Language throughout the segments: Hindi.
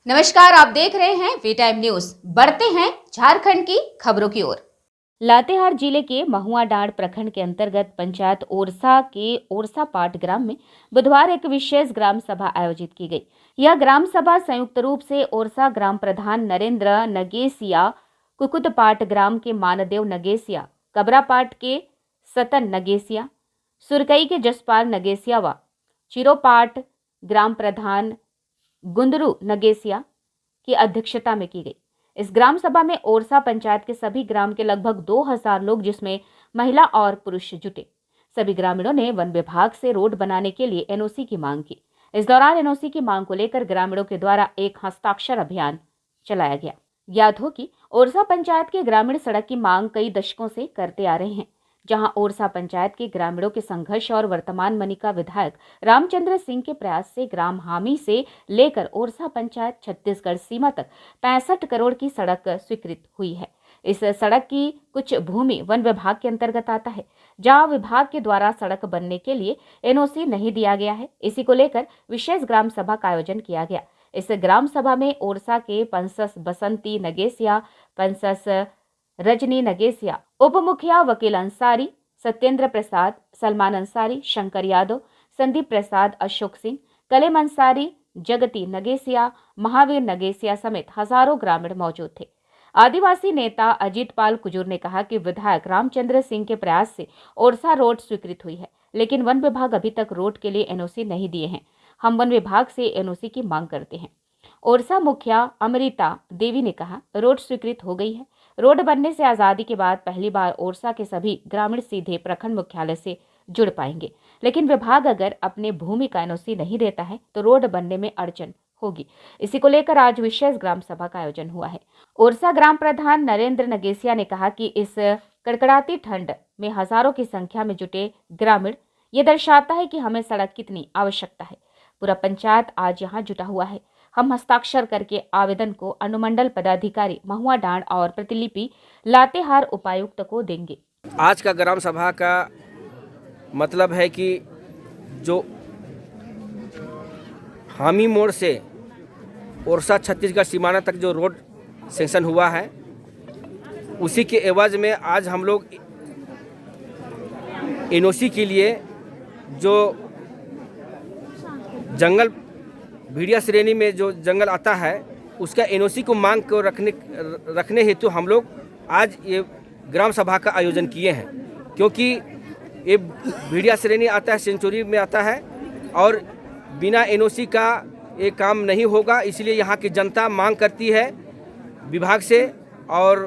नमस्कार, आप देख रहे हैं वी टाइम न्यूज। बढ़ते हैं झारखंड की खबरों की ओर। लातेहार जिले के महुआडांड प्रखंड के अंतर्गत पंचायत ओरसा के ओरसा पाट ग्राम में बुधवार एक विशेष ग्राम सभा आयोजित की गई। यह ग्राम सभा संयुक्त रूप से ओरसा ग्राम प्रधान नरेंद्र नगेसिया, कुकुतपाट ग्राम के मानदेव नगेसिया, कबरापाट के सतन नगेसिया, सुरकई के जसपाल नगेसिया व चिरोपाट ग्राम प्रधान गुंदरू नगेसिया की अध्यक्षता में की गई। इस ग्राम सभा में ओरसा पंचायत के सभी ग्राम के लगभग 2000 लोग, जिसमें महिला और पुरुष जुटे। सभी ग्रामीणों ने वन विभाग से रोड बनाने के लिए एनओसी की मांग की। इस दौरान एनओसी की मांग को लेकर ग्रामीणों के द्वारा एक हस्ताक्षर अभियान चलाया गया। ज्ञात हो कि ओरसा पंचायत के ग्रामीण सड़क की मांग कई दशकों से करते आ रहे हैं। जहां ओरसा पंचायत के ग्रामीणों के संघर्ष और वर्तमान मनिका विधायक रामचंद्र सिंह के प्रयास से ग्राम हामी से लेकर ओरसा पंचायत छत्तीसगढ़ सीमा तक 65 करोड़ की सड़क स्वीकृत हुई है। इस सड़क की कुछ भूमि वन विभाग के अंतर्गत आता है, जहां विभाग के द्वारा सड़क बनने के लिए एनओसी नहीं दिया गया है। इसी को लेकर विशेष ग्राम सभा का आयोजन किया गया। इस ग्राम सभा में ओरसा के पंसस बसंती नगेसिया, पंसस रजनी नगेसिया, उप मुखिया वकील अंसारी, सत्येंद्र प्रसाद, सलमान अंसारी, शंकर यादव, संदीप प्रसाद, अशोक सिंह, कलेम अंसारी, जगती नगेसिया, महावीर नगेसिया समेत हजारों ग्रामीण मौजूद थे। आदिवासी नेता अजीत पाल कुजूर ने कहा कि विधायक रामचंद्र सिंह के प्रयास से ओरसा रोड स्वीकृत हुई है, लेकिन वन विभाग अभी तक रोड के लिए एनओसी नहीं दिए हैं। हम वन विभाग से एनओसी की मांग करते हैं। ओरसा मुखिया अमृता देवी ने कहा, रोड स्वीकृत हो गई है। रोड बनने से आजादी के बाद पहली बार ओरसा के सभी ग्रामीण सीधे प्रखंड मुख्यालय से जुड़ पाएंगे, लेकिन विभाग अगर अपने भूमि का एनओसी नहीं देता है तो रोड बनने में अड़चन होगी। इसी को लेकर आज विशेष ग्राम सभा का आयोजन हुआ है। ओरसा ग्राम प्रधान नरेंद्र नगेसिया ने कहा कि इस कड़कड़ाती ठंड में हजारों की संख्या में जुटे ग्रामीण ये दर्शाता है कि हमें सड़क कितनी आवश्यकता है। पूरा पंचायत आज यहाँ जुटा हुआ है। हम हस्ताक्षर करके आवेदन को अनुमंडल पदाधिकारी महुआडांड और प्रतिलिपि लातेहार उपायुक्त को देंगे। आज का ग्राम सभा का मतलब है कि जो हामी मोड़ से ओरसा छत्तीसगढ़ सीमाना तक जो रोड सेंक्शन हुआ है, उसी के एवज में आज हम लोग एनओसी के लिए जो जंगल भीड़िया श्रेणी में जो जंगल आता है उसका एनओसी को मांग को रखने हेतु हम लोग आज ये ग्राम सभा का आयोजन किए हैं। क्योंकि ये भीड़िया श्रेणी आता है, सेंचुरी में आता है और बिना एनओसी का ये काम नहीं होगा। इसलिए यहाँ की जनता मांग करती है विभाग से और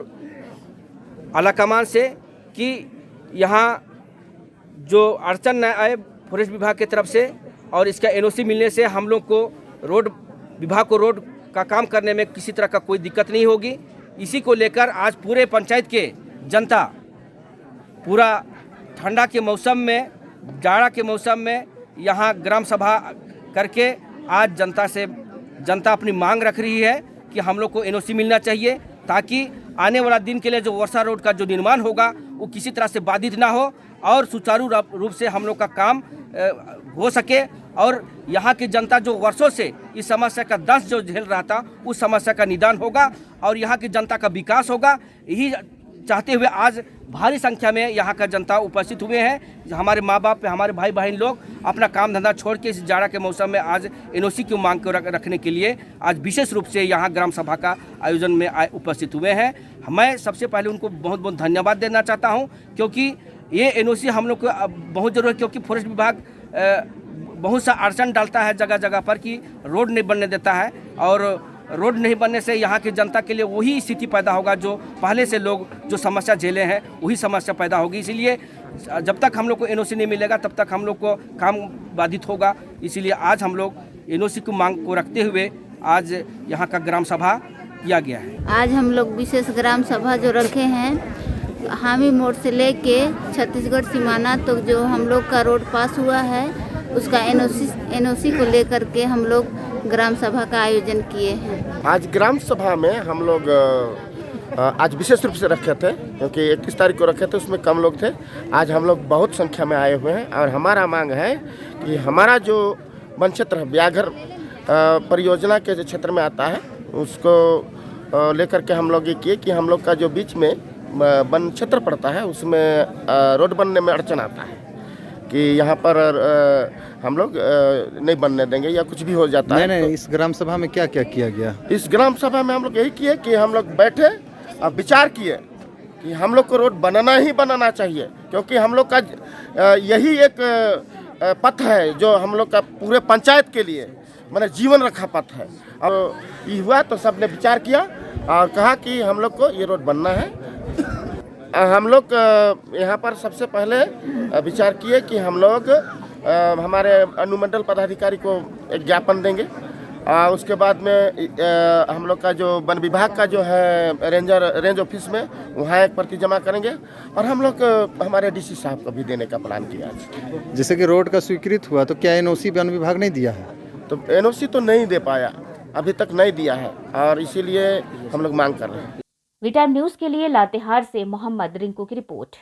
आलाकमान से कि यहाँ जो अड़चन न आए फॉरेस्ट विभाग की तरफ से, और इसका एनओसी मिलने से हम लोग को रोड विभाग को रोड का काम करने में किसी तरह का कोई दिक्कत नहीं होगी। इसी को लेकर आज पूरे पंचायत के जनता पूरा ठंडा के मौसम में, जाड़ा के मौसम में यहाँ ग्राम सभा करके आज जनता अपनी मांग रख रही है कि हम लोग को एनओसी मिलना चाहिए, ताकि आने वाला दिन के लिए जो वर्षा रोड का जो निर्माण होगा वो किसी तरह से बाधित ना हो और सुचारू रूप से हम लोग का काम हो सके। और यहाँ की जनता जो वर्षों से इस समस्या का दर्द जो झेल रहा था, उस समस्या का निदान होगा और यहाँ की जनता का विकास होगा। यही चाहते हुए आज भारी संख्या में यहाँ का जनता उपस्थित हुए हैं। हमारे माँ बाप, हमारे भाई बहन लोग अपना काम धंधा छोड़ के इस जाड़ा के मौसम में आज एनओसी की मांग को रखने के लिए आज विशेष रूप से यहाँ ग्राम सभा का आयोजन में उपस्थित हुए हैं। मैं सबसे पहले उनको बहुत बहुत धन्यवाद देना चाहता हूँ, क्योंकि ये एनओसी हम लोग को बहुत ज़रूरत है। क्योंकि फॉरेस्ट विभाग बहुत सा अड़चन डालता है जगह जगह पर कि रोड नहीं बनने देता है, और रोड नहीं बनने से यहाँ की जनता के लिए वही स्थिति पैदा होगा जो पहले से लोग जो समस्या झेले हैं, वही समस्या पैदा होगी। इसीलिए जब तक हम लोग को एनओसी नहीं मिलेगा तब तक हम लोग को काम बाधित होगा। इसीलिए आज हम लोग एनओसी की मांग को रखते हुए आज यहाँ का ग्राम सभा किया गया है। आज हम लोग विशेष ग्राम सभा जो रखे हैं, हामी मोड़ से लेके छत्तीसगढ़ सीमाना तो जो हम लोग का रोड पास हुआ है उसका एनओसी को लेकर के हम लोग ग्राम सभा का आयोजन किए हैं। आज ग्राम सभा में हम लोग आज विशेष रूप से रखे थे, क्योंकि 21 तारीख को रखे थे, उसमें कम लोग थे। आज हम लोग बहुत संख्या में आए हुए हैं और हमारा मांग है कि हमारा जो वन क्षेत्र है व्याघ्र परियोजना के जो क्षेत्र में आता है उसको लेकर के हम लोग ये किए कि हम लोग का जो बीच में वन क्षेत्र पड़ता है उसमें रोड बनने में अड़चन आता है कि यहाँ पर हम लोग नहीं बनने देंगे या कुछ भी हो जाता है। नहीं, इस ग्राम सभा में क्या क्या किया गया? इस ग्राम सभा में हम लोग यही किए कि हम लोग बैठे और विचार किए कि हम लोग को रोड बनाना ही बनाना चाहिए, क्योंकि हम लोग का यही एक पथ है जो हम लोग का पूरे पंचायत के लिए मैंने जीवन रखा पथ है। और ये हुआ तो सबने विचार किया और कहा कि हम लोग को ये रोड बनना है। हम लोग यहाँ पर सबसे पहले विचार किए कि हम लोग हमारे अनुमंडल पदाधिकारी को एक ज्ञापन देंगे। उसके बाद में हम लोग का जो वन विभाग का जो है रेंज ऑफिस में वहाँ एक प्रति जमा करेंगे और हम लोग हमारे डीसी साहब को भी देने का प्लान किया है। जैसे कि रोड का स्वीकृत हुआ तो क्या एनओसी वन विभाग नहीं दिया है? तो एनओसी तो नहीं दे पाया, अभी तक नहीं दिया है और इसीलिए हम लोग मांग कर रहे हैं। वी टाइम न्यूज़ के लिए लातेहार से मोहम्मद रिंकू की रिपोर्ट।